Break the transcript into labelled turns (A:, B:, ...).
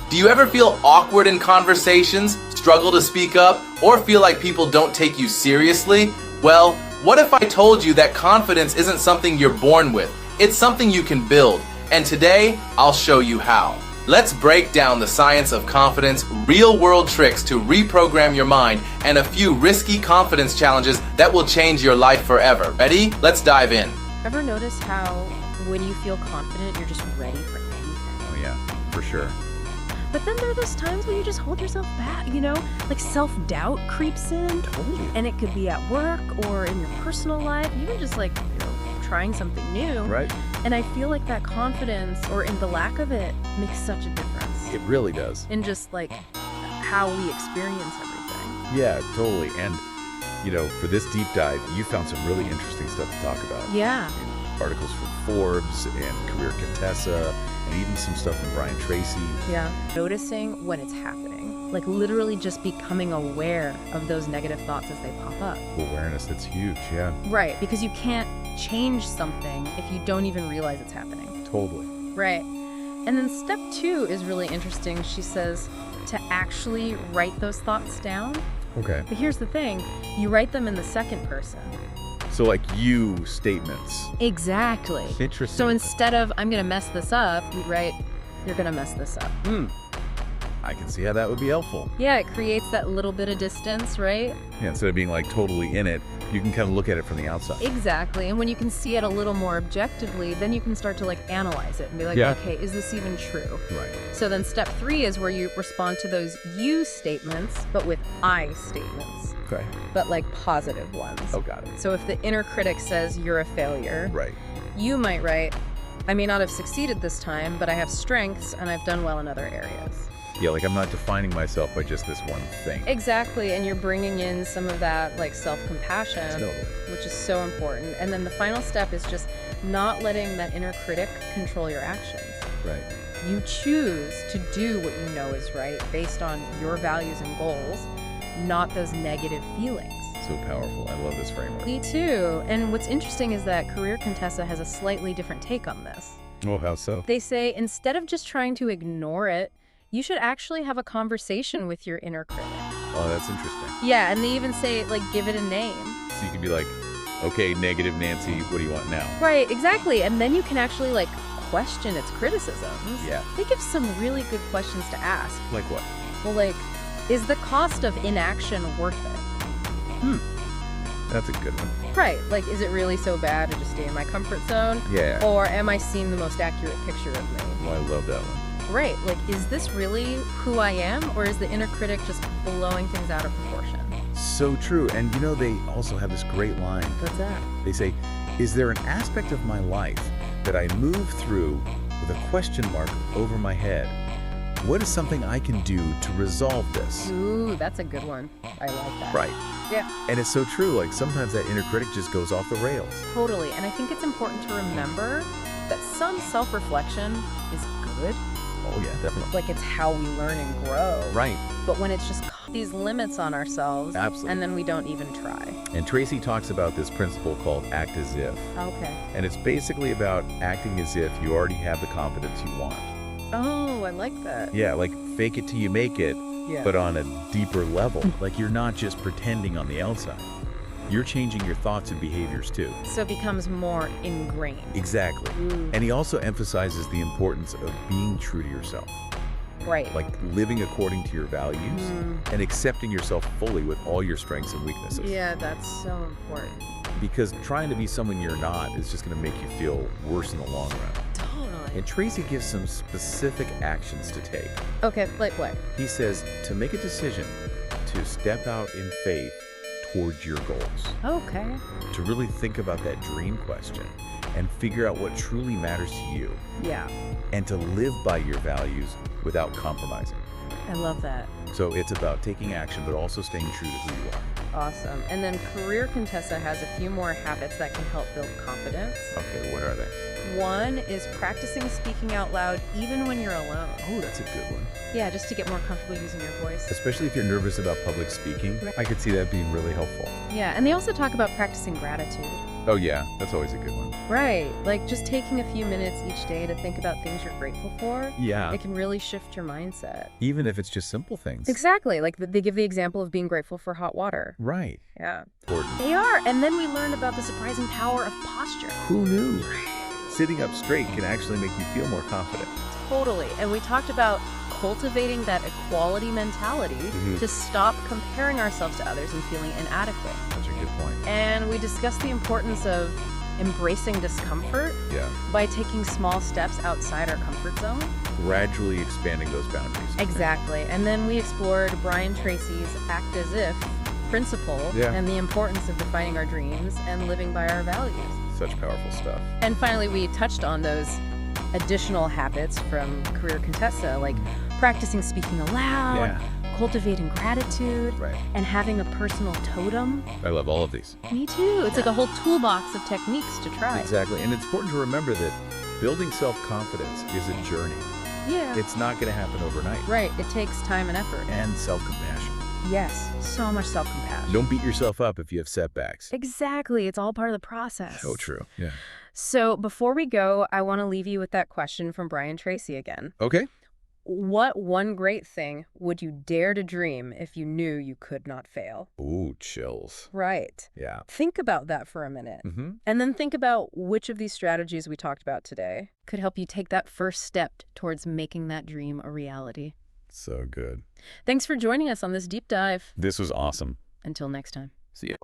A: Do you ever feel awkward in conversations, struggle to speak up, or feel like people don't take you seriously? Well, what if I told you that confidence isn't something you're born with? It's something you can build. And today, I'll show you how. Let's break down the science of confidence, real-world tricks to reprogram your mind, and a few risky confidence challenges that will change your life forever. Ready? Let's dive in.
B: Ever notice how when you feel confident, you're just ready for anything?
C: Oh yeah, for sure.
B: But then there are those times when you just hold yourself back, like self-doubt creeps in.
C: Totally.
B: And it could be at work or in your personal life, even just like, trying something new.
C: Right.
B: And I feel like that confidence, or in the lack of it, makes such a difference.
C: It really does.
B: In just like how we experience everything.
C: Yeah, totally. And, for this deep dive, you found some really interesting stuff to talk about.
B: Yeah.
C: Articles from Forbes and Career Contessa, and even some stuff from Brian Tracy.
B: Yeah. Noticing when it's happening. Like literally just becoming aware of those negative thoughts as they pop up.
C: Awareness, that's huge, yeah.
B: Right, because you can't change something if you don't even realize it's happening.
C: Totally.
B: Right. And then step 2 is really interesting. She says to actually write those thoughts down.
C: Okay.
B: But here's the thing, you write them in the second person.
C: So like you statements.
B: Exactly.
C: Interesting.
B: So instead of I'm gonna mess this up, you'd write you're gonna mess this up.
C: I can see how that would be helpful.
B: Yeah, it creates that little bit of distance, right?
C: Yeah, instead of being like totally in it, you can kind of look at it from the outside.
B: Exactly. And when you can see it a little more objectively, then you can start to like analyze it and be like,
C: Yeah.
B: okay, is this even true?
C: Right.
B: So then step 3 is where you respond to those you statements, but with I statements,
C: Okay.
B: but like positive ones.
C: Oh, got it.
B: So if the inner critic says you're a failure,
C: Right.
B: you might write, I may not have succeeded this time, but I have strengths and I've done well in other areas.
C: Yeah, like I'm not defining myself by just this one thing.
B: Exactly, and you're bringing in some of that like self-compassion,
C: Totally.
B: which is so important. And then the final step is just not letting that inner critic control your actions.
C: Right.
B: You choose to do what you know is right based on your values and goals, not those negative feelings.
C: So powerful. I love this framework.
B: Me too. And what's interesting is that Career Contessa has a slightly different take on this.
C: Oh, how so?
B: They say instead of just trying to ignore it, you should actually have a conversation with your inner critic.
C: Oh, that's interesting.
B: Yeah, and they even say, like, give it a name.
C: So you can be like, okay, negative Nancy, what do you want now?
B: Right, exactly. And then you can actually, like, question its criticisms.
C: Yeah.
B: They give some really good questions to ask.
C: Like what?
B: Well, like, is the cost of inaction worth it?
C: That's a good one.
B: Right, like, is it really so bad to just stay in my comfort zone?
C: Yeah.
B: Or am I seeing the most accurate picture of me?
C: Oh, I love that one.
B: Right, like, is this really who I am, or is the inner critic just blowing things out of proportion?
C: So true. And they also have this great line.
B: What's that?
C: They say, is there an aspect of my life that I move through with a question mark over my head? What is something I can do to resolve this?
B: Ooh, that's a good one. I like that.
C: Right.
B: Yeah.
C: And it's so true. Like sometimes that inner critic just goes off the rails.
B: Totally, and I think it's important to remember that some self-reflection is good.
C: Oh yeah, definitely.
B: Like, it's how we learn and grow.
C: Right.
B: But when it's just these limits on ourselves,
C: Absolutely.
B: and then we don't even try.
C: And Tracy talks about this principle called act as if.
B: Okay.
C: And it's basically about acting as if you already have the confidence you want.
B: Oh, I like that.
C: Yeah, like fake it till you make it,
B: Yeah.
C: but on a deeper level. Like you're not just pretending on the outside. You're changing your thoughts and behaviors too.
B: So it becomes more ingrained.
C: Exactly.
B: Ooh.
C: And he also emphasizes the importance of being true to yourself.
B: Right.
C: Like living according to your values and accepting yourself fully with all your strengths and weaknesses.
B: Yeah, that's so important.
C: Because trying to be someone you're not is just going to make you feel worse in the long run.
B: Totally.
C: And Tracy gives some specific actions to take.
B: Okay, like what?
C: He says to make a decision to step out in faith towards your goals,
B: Okay.
C: to really think about that dream question and figure out what truly matters to you,
B: Yeah,
C: and to live by your values without compromising.
B: I love that.
C: So it's about taking action, but also staying true to who you are.
B: Awesome. And then Career Contessa has a few more habits that can help build confidence.
C: Okay, what are they?
B: One is practicing speaking out loud even when you're alone.
C: Oh, that's a good one.
B: Yeah, just to get more comfortable using your voice.
C: Especially if you're nervous about public speaking, I could see that being really helpful.
B: Yeah, and they also talk about practicing gratitude.
C: Oh yeah, that's always a good one.
B: Right. Like just taking a few minutes each day to think about things you're grateful for.
C: Yeah.
B: It can really shift your mindset.
C: Even if it's just simple things.
B: Exactly. Like they give the example of being grateful for hot water.
C: Right.
B: Yeah.
C: Important.
B: They are. And then we learned about the surprising power of posture.
C: Who knew? Sitting up straight can actually make you feel more confident.
B: Totally. And we talked about cultivating that equality mentality to stop comparing ourselves to others and feeling inadequate.
C: Such a good point.
B: And we discussed the importance of embracing discomfort
C: Yeah.
B: by taking small steps outside our comfort zone.
C: Gradually expanding those boundaries.
B: Exactly. And then we explored Brian Tracy's act as if principle and the importance of defining our dreams and living by our values.
C: Such powerful stuff.
B: And finally, we touched on those additional habits from Career Contessa, like practicing speaking aloud, cultivating gratitude, and having a personal totem.
C: I love all of these.
B: Me too. It's like a whole toolbox of techniques to try.
C: Exactly. And it's important to remember that building self-confidence is a journey.
B: Yeah.
C: It's not going to happen overnight.
B: Right. It takes time and effort.
C: And self-compassion.
B: Yes. So much self-compassion.
C: Don't beat yourself up if you have setbacks.
B: Exactly. It's all part of the process.
C: So true. Yeah.
B: So before we go, I want to leave you with that question from Brian Tracy again.
C: Okay.
B: What one great thing would you dare to dream if you knew you could not fail?
C: Ooh, chills.
B: Right.
C: Yeah.
B: Think about that for a minute. And then think about which of these strategies we talked about today could help you take that first step towards making that dream a reality.
C: So good.
B: Thanks for joining us on this deep dive.
C: This was awesome.
B: Until next time.
C: See ya.